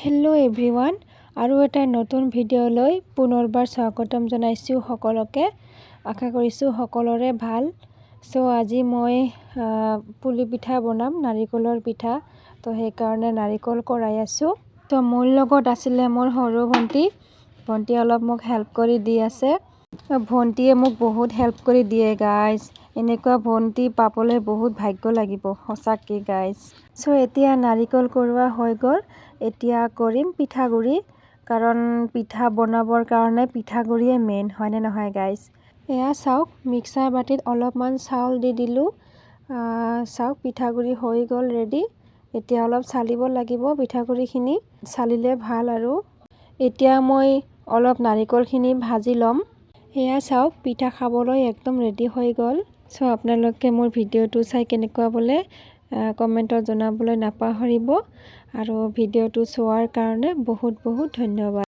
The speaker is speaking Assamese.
হেল্ল' এভৰিৱান, আৰু এটা নতুন ভিডিঅ'লৈ পুনৰবাৰ স্বাগতম জনাইছোঁ সকলোকে। আশা কৰিছোঁ সকলোৰে ভাল। আজি মই পুলি পিঠা বনাম, নাৰিকলৰ পিঠা। সেইকাৰণে নাৰিকল কৰাই আছোঁ। মোৰ লগত আছিলে মোৰ সৰু ভণ্টি অলপ মোক হেল্প কৰি দি আছে। ভণ্টিয়ে মোক বহুত হেল্প কৰি দিয়ে গাইজ। এনেকুৱা ভণ্টি পাবলৈ বহুত ভাগ্য লাগিব সঁচাকৈ গাইজ। এতিয়া নাৰিকল কৰোৱা হৈ গ'ল। এতিয়া কৰিম পিঠাগুড়ি, কাৰণ পিঠা বনাবৰ কাৰণে পিঠাগুড়িয়ে মেইন, হয়নে নহয় গাইজ। এয়া চাওক, মিক্সাৰ বাটিত অলপমান চাউল দি দিলোঁ। চাওক, পিঠাগুড়ি হৈ গ'ল ৰেডি। এতিয়া অলপ চালিব লাগিব পিঠাগুড়িখিনি, চালিলে ভাল আৰু। এতিয়া মই অলপ নাৰিকলখিনি ভাজি ল'ম। এয়া চাওক, পিঠা খাবলৈ একদম ৰেডি হৈ গ'ল। আপোনালোকে মোৰ ভিডিঅ'টো চাই কেনেকুৱা বোলে কমেণ্টত জনাবলৈ নাপাহৰিব। আৰু ভিডিঅ'টো চোৱাৰ কাৰণে বহুত বহুত ধন্যবাদ।